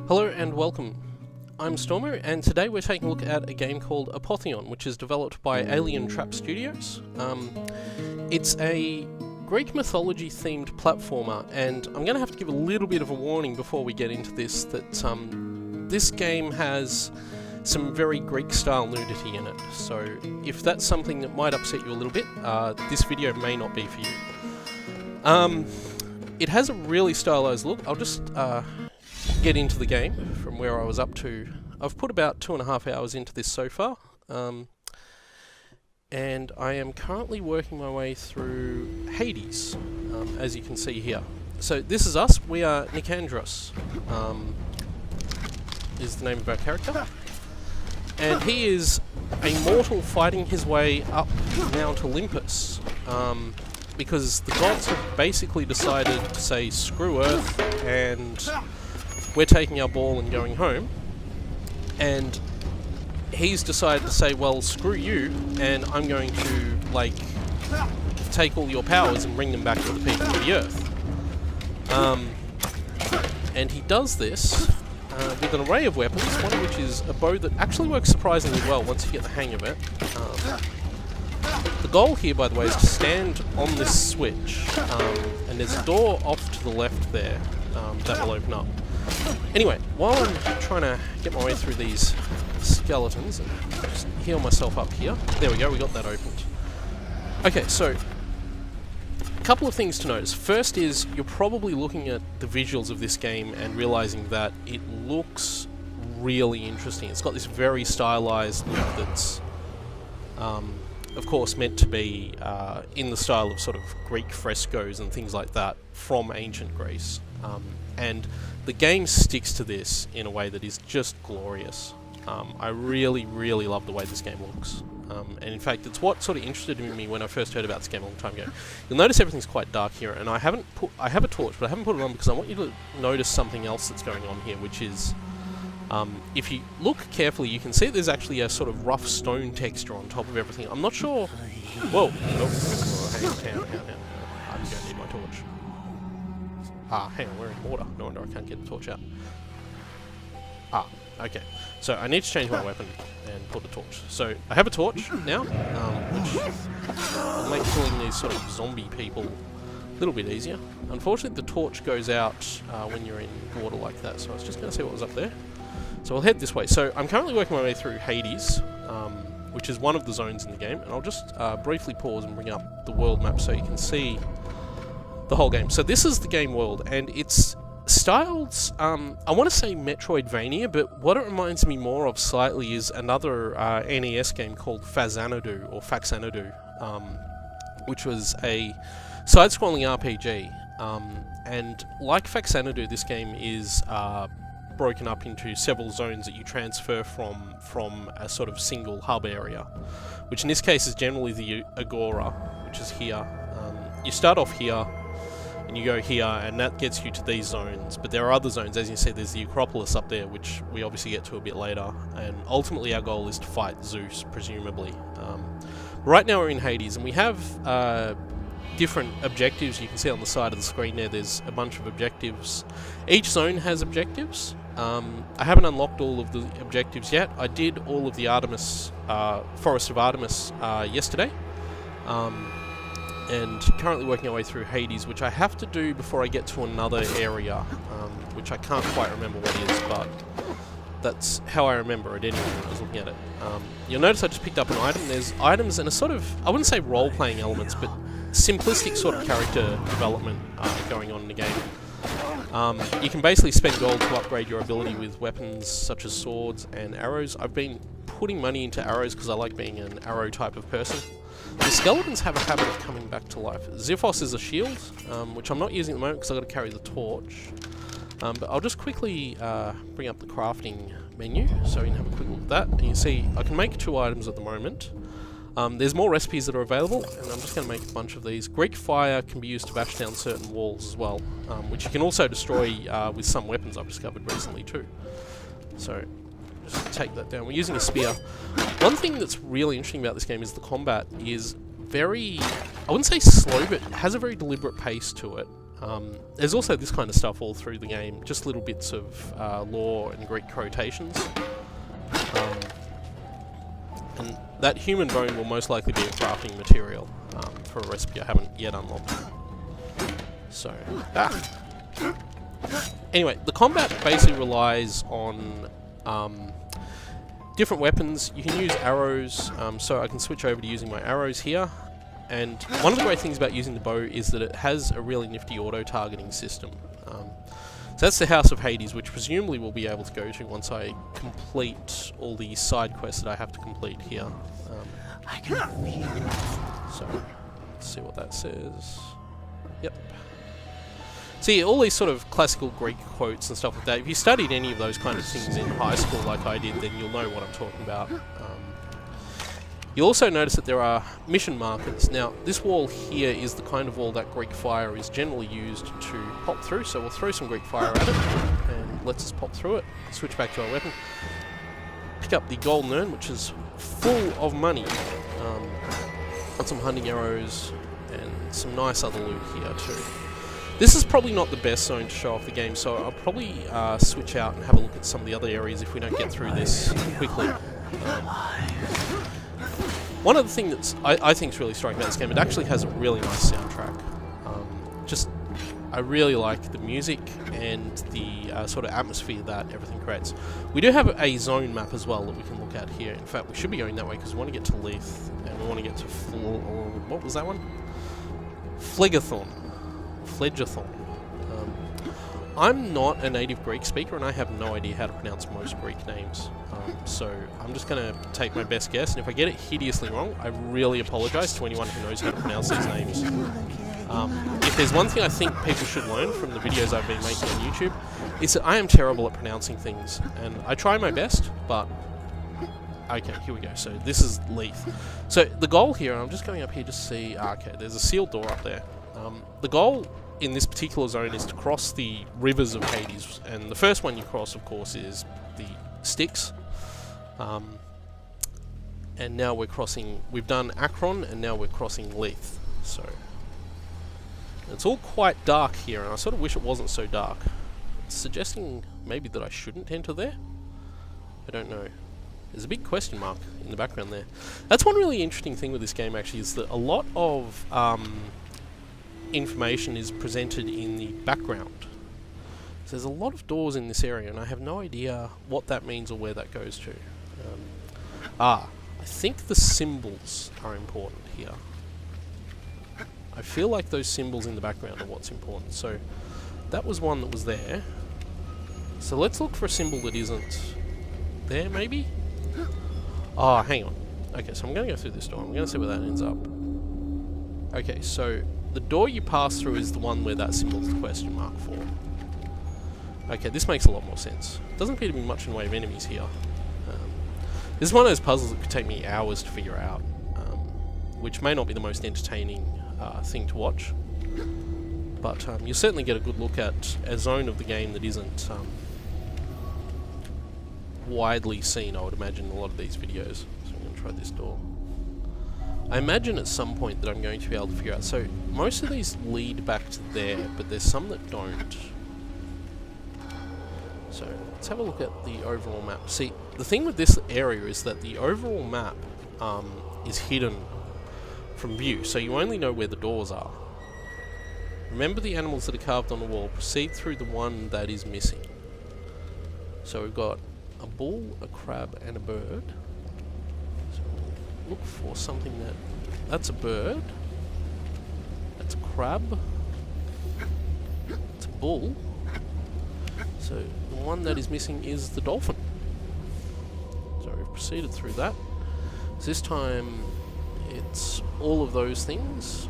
Hello and welcome. I'm Stormo, and today we're taking a look at a game called Apotheon, which is developed by Alien Trap Studios. It's a Greek mythology-themed platformer, and I'm going to have to give a little bit of a warning before we get into this, that this game has some very Greek-style nudity in it, so if that's something that might upset you a little bit, this video may not be for you. It has a really stylized look. I'll just get into the game from where I was up to. I've put about 2.5 hours into this so far, and I am currently working my way through Hades, as you can see here. So this is us. We are Nicandros, is the name of our character, and he is a mortal fighting his way up Mount Olympus, because the gods have basically decided to say screw Earth and we're taking our ball and going home, and he's decided to say, well, screw you, and I'm going to, like, take all your powers and bring them back to the people of the Earth. And he does this with an array of weapons, one of which is a bow that actually works surprisingly well once you get the hang of it. The goal here, by the way, is to stand on this switch, and there's a door off to the left there that will open up. Anyway, while I'm trying to get my way through these skeletons and just heal myself up here, there we go, we got that opened. Okay, so a couple of things to notice. First is you're probably looking at the visuals of this game and realizing that it looks really interesting. It's got this very stylized look that's of course meant to be in the style of sort of Greek frescoes and things like that from ancient Greece. And the game sticks to this in a way that is just glorious. I really, really love the way this game looks. And in fact, it's what sort of interested me when I first heard about this game a long time ago. You'll notice everything's quite dark here, and I have a torch, but I haven't put it on because I want you to notice something else that's going on here, which is, if you look carefully, you can see there's actually a sort of rough stone texture on top of everything. I'm not sure... Whoa! Nope. Hang on. I'm going to need my torch. Hang on, we're in water. No wonder I can't get the torch out. Okay. So I need to change my weapon and put a torch. So I have a torch now, which will make killing these sort of zombie people a little bit easier. Unfortunately, the torch goes out when you're in water like that, so I was just going to see what was up there. So I'll head this way. So I'm currently working my way through Hades, which is one of the zones in the game, and I'll just briefly pause and bring up the world map so you can see the whole game. So this is the game world, and it's styled, I want to say Metroidvania, but what it reminds me more of slightly is another NES game called Faxanadu, which was a side-scrolling RPG. And like Faxanadu, this game is broken up into several zones that you transfer from a sort of single hub area, which in this case is generally the Agora, which is here. You start off here, and you go here, and that gets you to these zones, but there are other zones. As you see, there's the Acropolis up there, which we obviously get to a bit later, and ultimately our goal is to fight Zeus, presumably. Right now we're in Hades, and we have different objectives. You can see on the side of the screen there's a bunch of objectives. Each zone has objectives. I haven't unlocked all of the objectives yet. I did all of the Artemis, Forest of Artemis yesterday. And currently working our way through Hades, which I have to do before I get to another area, which I can't quite remember what it is, but that's how I remember it anyway when I was looking at it. You'll notice I just picked up an item. There's items and a sort of, I wouldn't say role-playing elements, but simplistic sort of character development going on in the game. You can basically spend gold to upgrade your ability with weapons such as swords and arrows. I've been putting money into arrows because I like being an arrow type of person. The skeletons have a habit of coming back to life. Xiphos is a shield, which I'm not using at the moment because I've got to carry the torch. But I'll just quickly bring up the crafting menu so you can have a quick look at that. And you can see I can make 2 items at the moment. There's more recipes that are available, and I'm just going to make a bunch of these. Greek fire can be used to bash down certain walls as well, which you can also destroy with some weapons I've discovered recently too. So just take that down. We're using a spear. One thing that's really interesting about this game is the combat is very, I wouldn't say slow, but it has a very deliberate pace to it. There's also this kind of stuff all through the game, just little bits of lore and Greek quotations. And that human bone will most likely be a crafting material for a recipe I haven't yet unlocked. So, anyway, the combat basically relies on different weapons. You can use arrows, so I can switch over to using my arrows here. And one of the great things about using the bow is that it has a really nifty auto-targeting system. So that's the House of Hades, which presumably we'll be able to go to once I complete all the side quests that I have to complete here. So, let's see what that says. Yep. See, all these sort of classical Greek quotes and stuff like that, if you studied any of those kind of things in high school like I did, then you'll know what I'm talking about. You'll also notice that there are mission markers. Now, this wall here is the kind of wall that Greek fire is generally used to pop through, so we'll throw some Greek fire at it, and lets us pop through it. Switch back to our weapon. Pick up the golden urn, which is full of money. Got some hunting arrows, and some nice other loot here too. This is probably not the best zone to show off the game, so I'll probably switch out and have a look at some of the other areas if we don't get through this quickly. One other thing that I think is really striking about this game, it actually has a really nice soundtrack. I really like the music and the sort of atmosphere that everything creates. We do have a zone map as well that we can look at here. In fact, we should be going that way because we want to get to Leith, and we want to get to what was that one? Phlegathon. I'm not a native Greek speaker, and I have no idea how to pronounce most Greek names. So I'm just going to take my best guess, and if I get it hideously wrong, I really apologise to anyone who knows how to pronounce these names. If there's one thing I think people should learn from the videos I've been making on YouTube, it's that I am terrible at pronouncing things, and I try my best, but... Okay, here we go. So this is Leith. So the goal here, I'm just going up here to see... okay, there's a sealed door up there. The goal in this particular zone is to cross the rivers of Hades, and the first one you cross, of course, is the Styx. And now we're crossing... We've done Akron, and now we're crossing Leith. So... It's all quite dark here, and I sort of wish it wasn't so dark. It's suggesting maybe that I shouldn't enter there? I don't know. There's a big question mark in the background there. That's one really interesting thing with this game, actually, is that a lot of information is presented in the background. So there's a lot of doors in this area, and I have no idea what that means or where that goes to. I think the symbols are important here. I feel like those symbols in the background are what's important. So that was one that was there. So let's look for a symbol that isn't there, maybe? Oh, hang on. Okay, so I'm going to go through this door. I'm going to see where that ends up. Okay, so the door you pass through is the one where that symbol's the question mark for. Okay, this makes a lot more sense. Doesn't appear to be much in the way of enemies here. This is one of those puzzles that could take me hours to figure out, which may not be the most entertaining thing to watch, but you'll certainly get a good look at a zone of the game that isn't widely seen, I would imagine, in a lot of these videos. So I'm going to try this door. I imagine at some point that I'm going to be able to figure out. So most of these lead back to there, but there's some that don't. So let's have a look at the overall map. See, the thing with this area is that the overall map is hidden from view, so you only know where the doors are. Remember the animals that are carved on the wall. Proceed through the one that is missing. So we've got a bull, a crab, and a bird. So look for something that... That's a bird. That's a crab. It's a bull. So the one that is missing is the dolphin. So we've proceeded through that. So this time it's all of those things,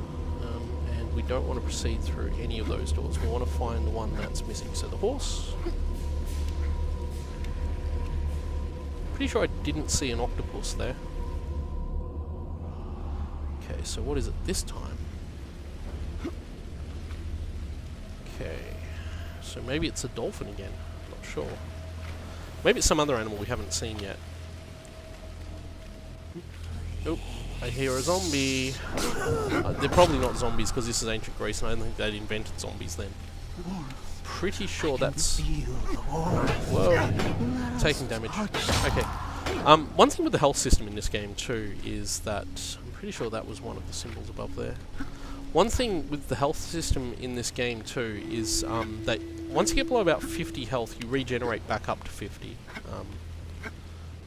and we don't want to proceed through any of those doors. We want to find the one that's missing. So the horse. Pretty sure I didn't see an octopus there. Okay, so what is it this time? Okay, so maybe it's a dolphin again. Not sure. Maybe it's some other animal we haven't seen yet. Nope. I hear a zombie. They're probably not zombies because this is ancient Greece and I don't think they'd invented zombies then. Pretty sure that's... Whoa. Taking damage. Okay. One thing with the health system in this game too is that... I'm pretty sure that was one of the symbols above there. One thing with the health system in this game too is that once you get below about 50 health, you regenerate back up to 50.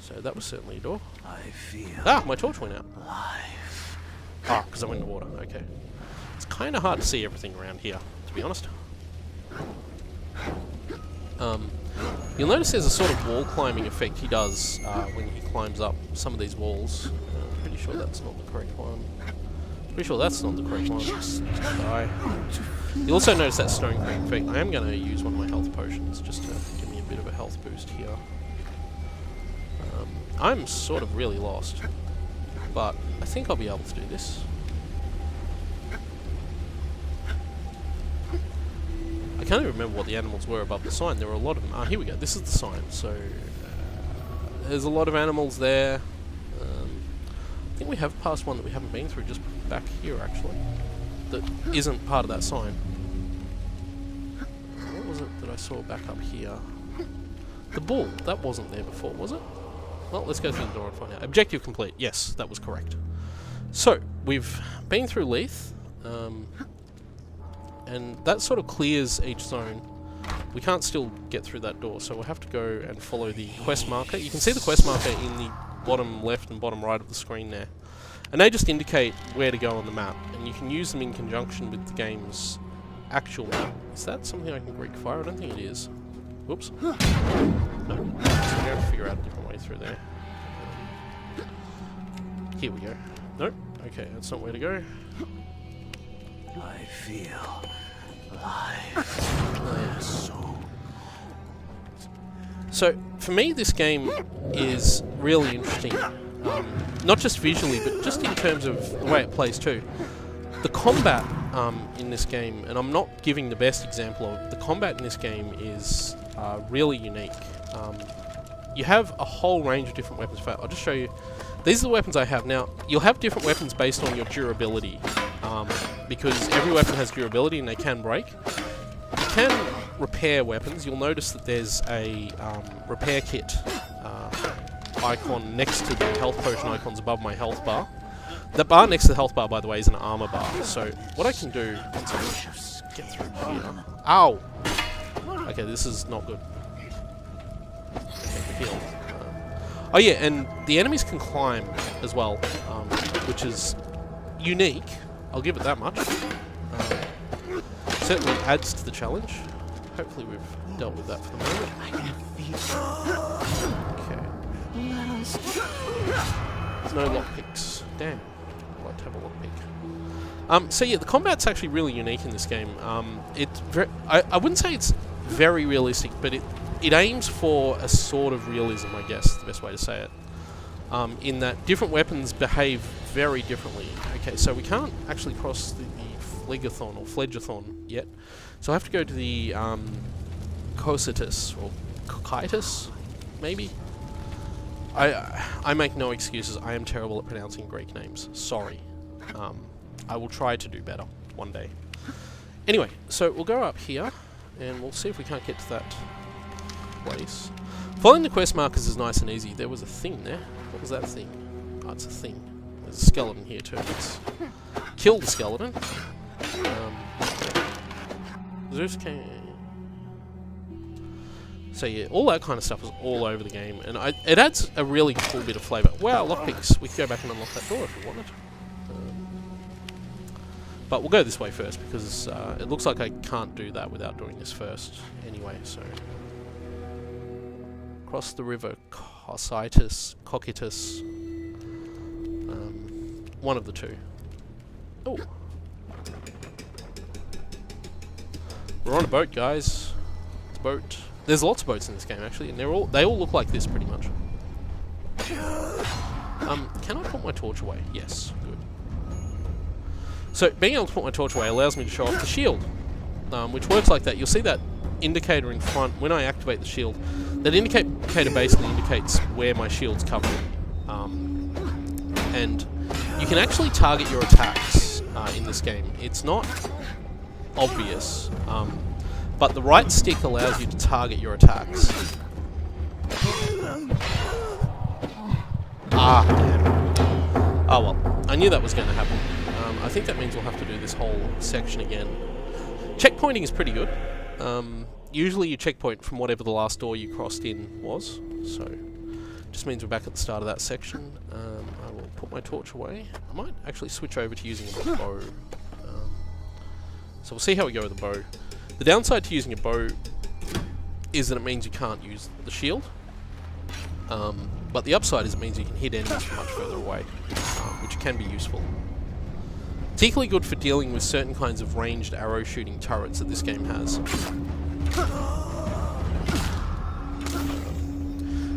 So that was certainly a door. I feel my torch went out. life. Ah, because I went in the water. Okay. It's kind of hard to see everything around here, to be honest. You'll notice there's a sort of wall climbing effect he does when he climbs up some of these walls. I'm pretty sure that's not the correct one. Pretty sure that's not the correct one. Just die. You'll also notice that stone cream effect. I am going to use one of my health potions just to give me a bit of a health boost here. I'm sort of really lost, but I think I'll be able to do this. I can't even remember what the animals were above the sign. There were a lot of them. Ah, here we go. This is the sign. So there's a lot of animals there. I think we have passed one that we haven't been through just back here, actually, that isn't part of that sign. What was it that I saw back up here? The bull. That wasn't there before, was it? Well, let's go through the door and find out. Objective complete. Yes, that was correct. So, we've been through Leith, and that sort of clears each zone. We can't still get through that door, so we'll have to go and follow the quest marker. You can see the quest marker in the bottom left and bottom right of the screen there. And they just indicate where to go on the map, and you can use them in conjunction with the game's actual map. Is that something I can Greek fire? I don't think it is. Whoops. No. So we have to figure out a different way through there. Here we go. Nope. Okay, that's not where to go. I feel life. So, for me, this game is really interesting. Not just visually, but just in terms of the way it plays too. The combat in this game, and I'm not giving the best example of it, the combat in this game is really unique. You have a whole range of different weapons. In fact, I'll just show you. These are the weapons I have. Now, you'll have different weapons based on your durability, because every weapon has durability and they can break. You can repair weapons. You'll notice that there's a repair kit icon next to the health potion icons above my health bar. The bar next to the health bar, by the way, is an armor bar. So what I can do, once I get through here... Ow! Okay, this is not good. Okay, heal. Oh yeah, and the enemies can climb as well, which is unique. I'll give it that much. Certainly adds to the challenge. Hopefully we've dealt with that for the moment. Okay. No lockpicks. Damn. I'd like to have a lockpick. So yeah, the combat's actually really unique in this game. It's I wouldn't say it's very realistic, but it aims for a sort of realism, I guess, is the best way to say it. In that different weapons behave very differently. Okay, so we can't actually cross the Phlegathon or Phlegathon yet. So I have to go to the Cocytus or Cocytus, maybe? I make no excuses. I am terrible at pronouncing Greek names. Sorry. I will try to do better one day. Anyway, so we'll go up here and we'll see if we can't get to that place. Following the quest markers is nice and easy. There was a thing there. What was that thing? Oh, it's a thing. There's a skeleton here too. Let's kill the skeleton. Zeus came. So yeah, all that kind of stuff is all over the game, and it adds a really cool bit of flavour. Wow, lockpicks. We could go back and unlock that door if we wanted. But we'll go this way first, because it looks like I can't do that without doing this first anyway, so... Cross the river, Cocytus, one of the two. Oh! We're on a boat, guys. It's a boat. There's lots of boats in this game, actually, and they all look like this, pretty much. Can I put my torch away? Yes, good. So, being able to put my torch away allows me to show off the shield, which works like that. You'll see that indicator in front when I activate the shield. That indicator basically indicates where my shield's covered. And you can actually target your attacks in this game. It's not obvious, but the right stick allows you to target your attacks. Ah, damn. Oh well, I knew that was going to happen. I think that means we'll have to do this whole section again. Checkpointing is pretty good. Usually you checkpoint from whatever the last door you crossed in was, so just means we're back at the start of that section. I will put my torch away. I might actually switch over to using a bow. So we'll see how we go with the bow. The downside to using a bow is that it means you can't use the shield. But the upside is it means you can hit enemies from much further away, which can be useful. Particularly good for dealing with certain kinds of ranged arrow shooting turrets that this game has.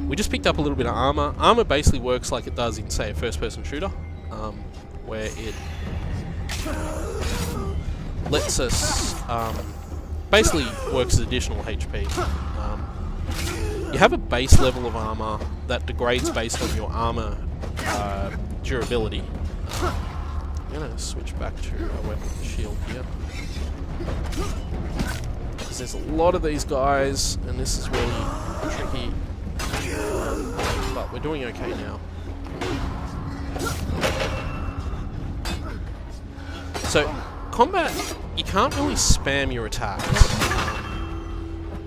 We just picked up a little bit of armor. Armor basically works like it does in, say, a first-person shooter, where it lets us basically works as additional HP. You have a base level of armor that degrades based on your armor durability. I'm gonna switch back to a weapon shield here, because there's a lot of these guys, and this is really tricky. But we're doing okay now. So, combat, you can't really spam your attacks.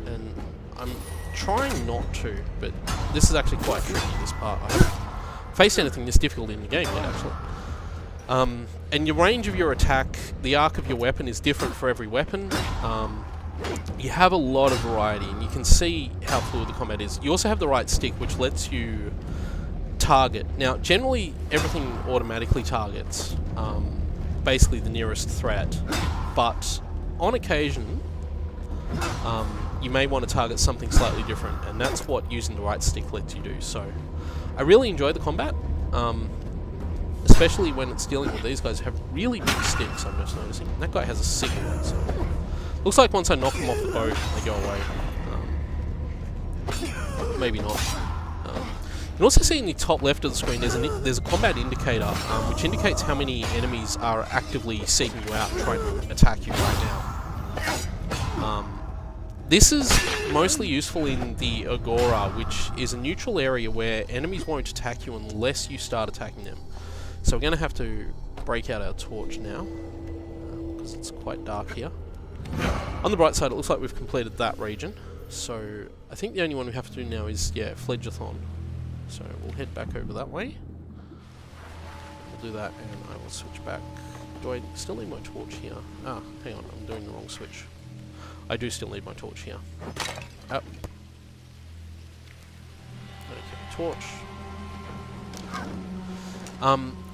And I'm trying not to, but this is actually quite tricky, this part. I haven't faced anything this difficult in the game yet, actually. And your range of your attack, the arc of your weapon is different for every weapon. You have a lot of variety, and you can see how fluid the combat is. You also have the right stick, which lets you target. Now, generally, everything automatically targets, basically the nearest threat, but on occasion, you may want to target something slightly different, and that's what using the right stick lets you do. So, I really enjoy the combat, especially when it's dealing with these guys who have really big sticks, I'm just noticing. That guy has a sickle, so... Looks like once I knock them off the boat, they go away. Maybe not. You can also see in the top left of the screen there's a combat indicator, which indicates how many enemies are actively seeking you out, trying to attack you right now. This is mostly useful in the Agora, which is a neutral area where enemies won't attack you unless you start attacking them. So we're going to have to break out our torch now, because it's quite dark here. On the bright side, it looks like we've completed that region, so I think the only one we have to do now is, yeah, Fledgathon. So we'll head back over that way. We'll do that, and I will switch back. Do I still need my torch here? Ah, hang on, I'm doing the wrong switch. I do still need my torch here. Oh. Okay, torch.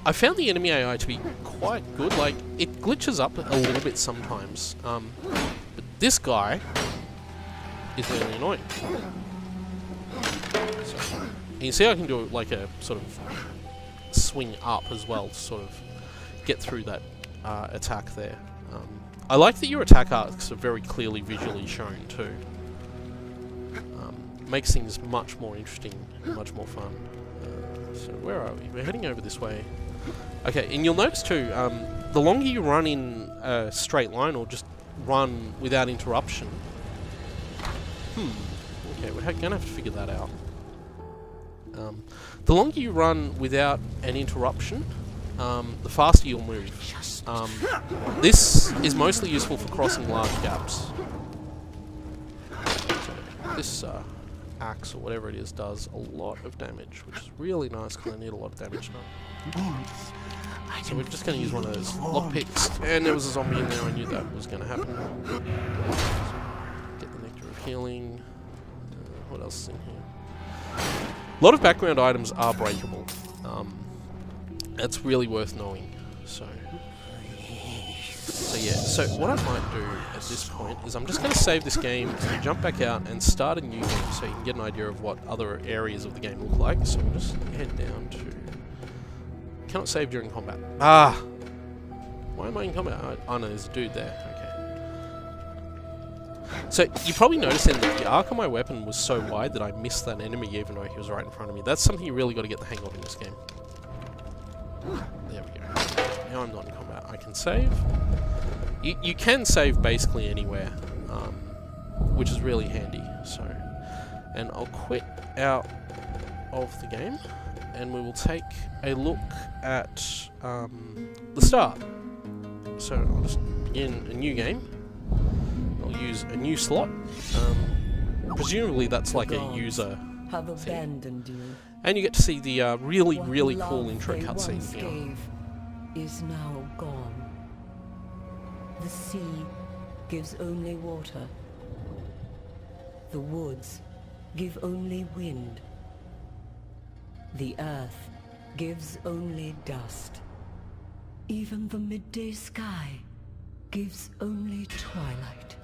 I found the enemy AI to be quite good. Like, it glitches up a little bit sometimes. But this guy is really annoying. So, you can see I can do like a sort of swing up as well to sort of get through that attack there. I like that your attack arcs are very clearly visually shown too. Makes things much more interesting and much more fun. So where are we? We're heading over this way. Okay, and you'll notice too, the longer you run in a straight line or just run without interruption... Okay, we're going to have to figure that out. The longer you run without an interruption, the faster you'll move. This is mostly useful for crossing large gaps. So this axe or whatever it is does a lot of damage, which is really nice because I need a lot of damage done. So we're just going to use one of those lockpicks, and there was a zombie in there. I knew that was going to happen. Get the Nectar of Healing. What else is in here? A lot of background items are breakable. That's really worth knowing. So yeah, so what I might do at this point is I'm just going to save this game and jump back out and start a new game so you can get an idea of what other areas of the game look like. So we'll just head down to... Cannot save during combat. Ah! Why am I in combat? Oh no, there's a dude there. Okay. So you probably noticed then that the arc on my weapon was so wide that I missed that enemy even though he was right in front of me. That's something you really got to get the hang of in this game. There we go. Now I'm not in combat. I can save. You can save basically anywhere, which is really handy. So, and I'll quit out of the game, and we will take a look at the start. So I'll just begin a new game. I'll use a new slot. Presumably that's like a user have thing. abandoned you. And you get to see the really, What really love cool intro they cutscene once here. gave is now gone. The sea gives only water. The woods give only wind. The earth gives only dust. Even the midday sky gives only twilight.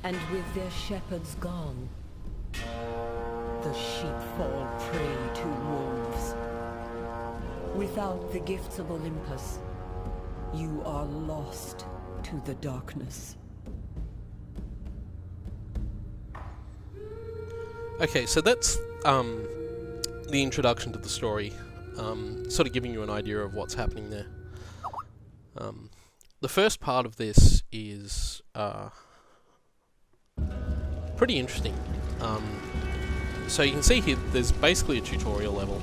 And with their shepherds gone, the sheep fall prey to wolves. Without the gifts of Olympus, you are lost to the darkness. Okay, so that's the introduction to the story, sort of giving you an idea of what's happening there. The first part of this is pretty interesting. So you can see here there's basically a tutorial level.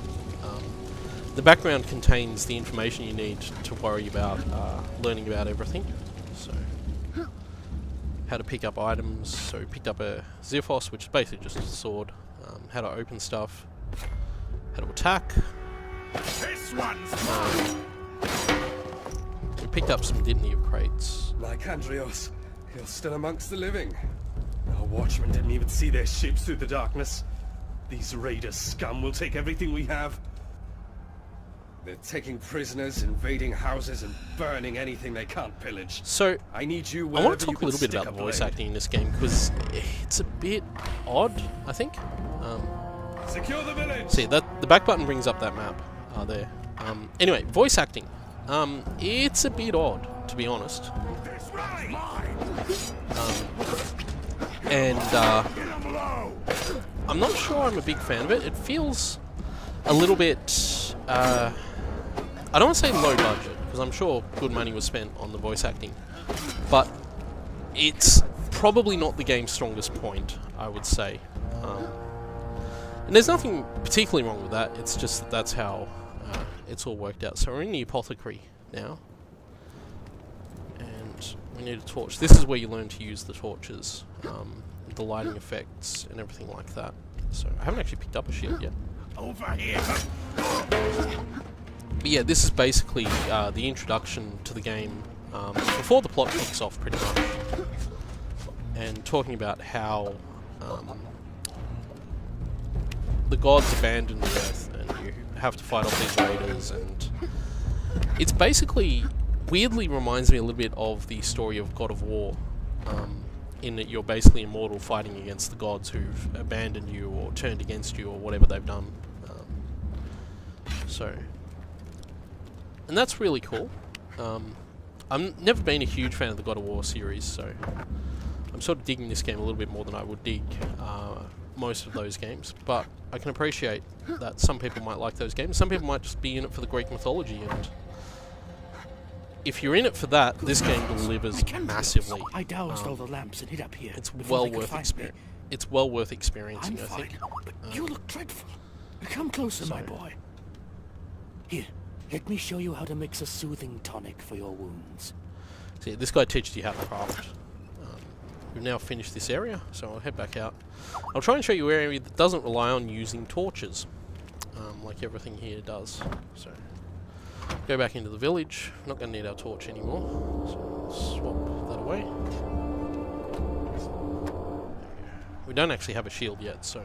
The background contains the information you need to worry about learning about everything. So, how to pick up items. So we picked up a Xiphos, which is basically just a sword. How to open stuff. How to attack. This one's We picked up some Dittany of crates. Like Andrios, you're still amongst the living. Our watchmen didn't even see their ships through the darkness. These raider scum will take everything we have. They're taking prisoners, invading houses, and burning anything they can't pillage. So, I need you. I want to wherever you talk a can little bit stick about the a voice blade. acting in this game, because it's a bit odd, I think. Secure the village. See, that the back button brings up that map there. Anyway, voice acting. It's a bit odd, to be honest. This one's mine. And Get 'em low. I'm not sure I'm a big fan of it. It feels a little bit... I don't want to say low budget, because I'm sure good money was spent on the voice acting. But it's probably not the game's strongest point, I would say. And there's nothing particularly wrong with that. It's just that that's how it's all worked out. So we're in the apothecary now. And we need a torch. This is where you learn to use the torches, the lighting effects and everything like that. So I haven't actually picked up a shield yet. Over here. But yeah, this is basically the introduction to the game before the plot kicks off, pretty much. And talking about how the gods abandoned the earth and you have to fight off these raiders, and it's basically weirdly reminds me a little bit of the story of God of War, in that you're basically immortal fighting against the gods who've abandoned you or turned against you or whatever they've done. And that's really cool. I've never been a huge fan of the God of War series, so I'm sort of digging this game a little bit more than I would dig most of those games. But I can appreciate that some people might like those games. Some people might just be in it for the Greek mythology, and if you're in it for that, this game delivers massively. I doused all the lamps and hid up here. It's before well they could worth find me. it's well worth I'm experiencing, I fine, think. but you look dreadful. Come closer, my boy. Here, let me show you how to mix a soothing tonic for your wounds. See, this guy teaches you how to craft. We've now finished this area, so I'll head back out. I'll try and show you an area that doesn't rely on using torches, like everything here does. So, go back into the village. Not going to need our torch anymore, so we'll swap that away. We don't actually have a shield yet, so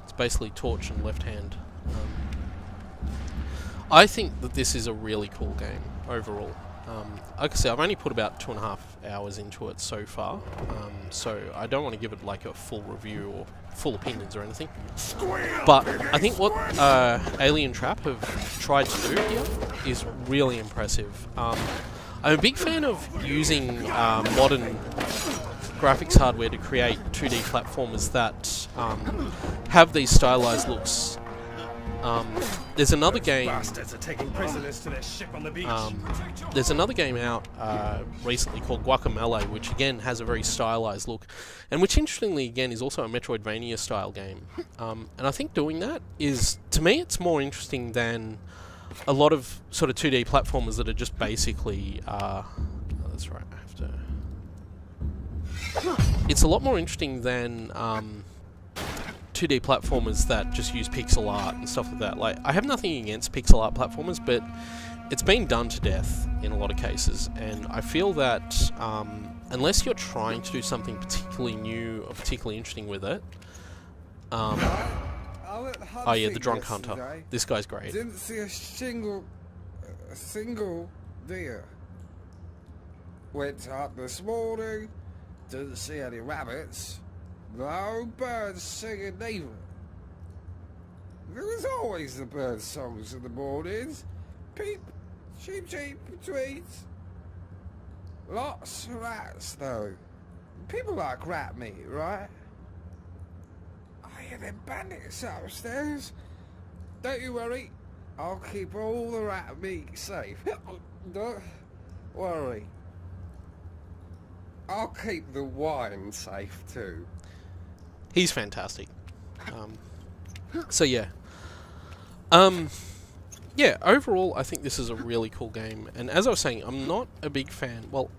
it's basically torch and left hand. I think that this is a really cool game overall. Like I said, I've only put about 2.5 hours into it so far, so I don't want to give it like a full review or full opinions or anything. But I think what Alien Trap have tried to do here is really impressive. I'm a big fan of using modern graphics hardware to create 2D platformers that have these stylized looks. there's another game. Bastards are taking prisoners to their ship on the beach. There's another game out recently called Guacamelee, which again has a very stylized look, and which interestingly again is also a Metroidvania style game. And I think doing that is, to me, it's more interesting than a lot of sort of 2D platformers that are just basically. That's right. I have to. It's a lot more interesting than 2D platformers that just use pixel art and stuff like that. Like, I have nothing against pixel art platformers, but it's been done to death in a lot of cases, and I feel that unless you're trying to do something particularly new or particularly interesting with it, oh yeah, the Drunk Hunter. This guy's great. Didn't see a single deer. Went up this morning, didn't see any rabbits. No birds singing neither. There was always the bird songs in the mornings. Peep, cheep, cheep, tweet. Lots of rats, though. People like rat meat, right? I hear them bandits upstairs. Don't you worry. I'll keep all the rat meat safe. Don't worry. I'll keep the wine safe, too. He's fantastic. So yeah. Yeah, overall I think this is a really cool game, and as I was saying, I'm not a big fan. Well,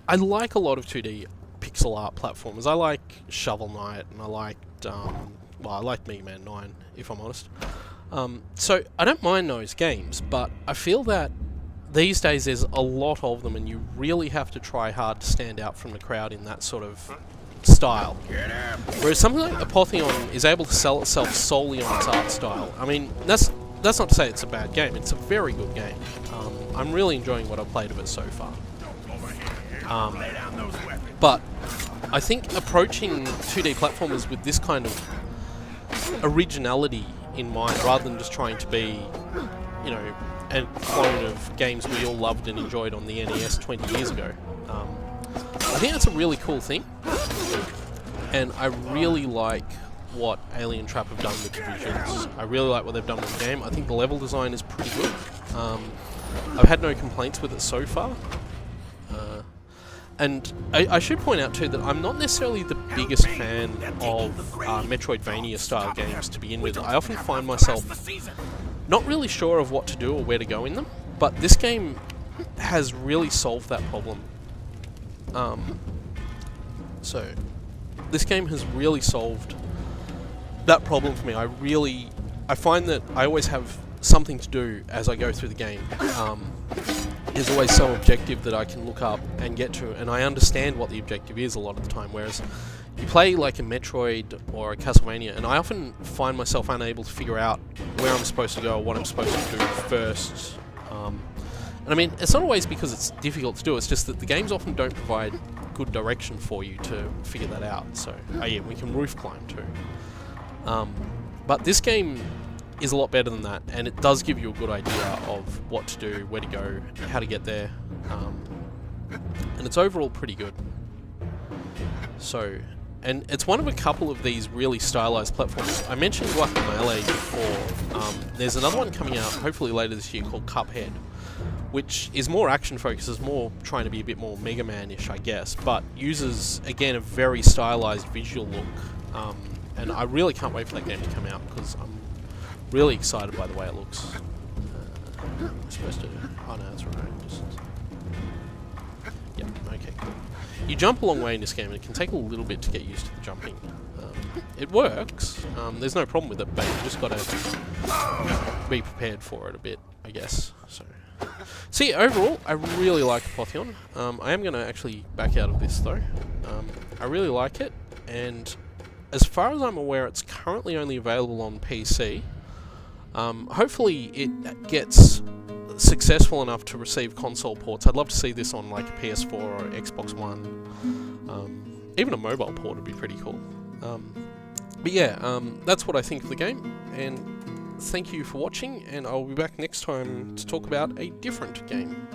I like a lot of 2D pixel art platformers. I like Shovel Knight, and I liked I liked Mega Man 9, if I'm honest. So I don't mind those games, but I feel that these days there's a lot of them, and you really have to try hard to stand out from the crowd in that sort of style. Whereas something like Apotheon is able to sell itself solely on its art style. I mean, that's not to say it's a bad game. It's a very good game. I'm really enjoying what I've played of it so far. But I think approaching 2D platformers with this kind of originality in mind, rather than just trying to be, you know, a clone of games we all loved and enjoyed on the NES 20 years ago, I think that's a really cool thing. And I really like what Alien Trap have done with the visuals. I really like what they've done with the game. I think the level design is pretty good. I've had no complaints with it so far. And I should point out too that I'm not necessarily the biggest fan of Metroidvania style games to begin with. I often find myself not really sure of what to do or where to go in them, but this game has really solved that problem. So this game has really solved that problem for me. I find that I always have something to do as I go through the game. There's always some objective that I can look up and get to, and I understand what the objective is a lot of the time, whereas you play like a Metroid or a Castlevania, and I often find myself unable to figure out where I'm supposed to go or what I'm supposed to do first. And I mean, it's not always because it's difficult to do, it's just that the games often don't provide good direction for you to figure that out. So, oh yeah, we can roof climb too. But this game is a lot better than that, and it does give you a good idea of what to do, where to go, how to get there, and it's overall pretty good. So, and it's one of a couple of these really stylized platforms. I mentioned Guacamelee before. There's another one coming out hopefully later this year called Cuphead, which is more action focused, is more trying to be a bit more Mega Man-ish, I guess, but uses again a very stylized visual look. And I really can't wait for that game to come out, because I'm really excited by the way it looks. I'm supposed to... Oh no, that's right. Just... Yep, okay, cool. You jump a long way in this game, and it can take a little bit to get used to the jumping. It works, there's no problem with it, but you just gotta be prepared for it a bit, I guess. So yeah, overall, I really like Apotheon. I am gonna actually back out of this though. I really like it, and as far as I'm aware, it's currently only available on PC. Hopefully it gets successful enough to receive console ports. I'd love to see this on like a PS4 or Xbox One. Even a mobile port would be pretty cool. But yeah, that's what I think of the game, and thank you for watching, and I'll be back next time to talk about a different game.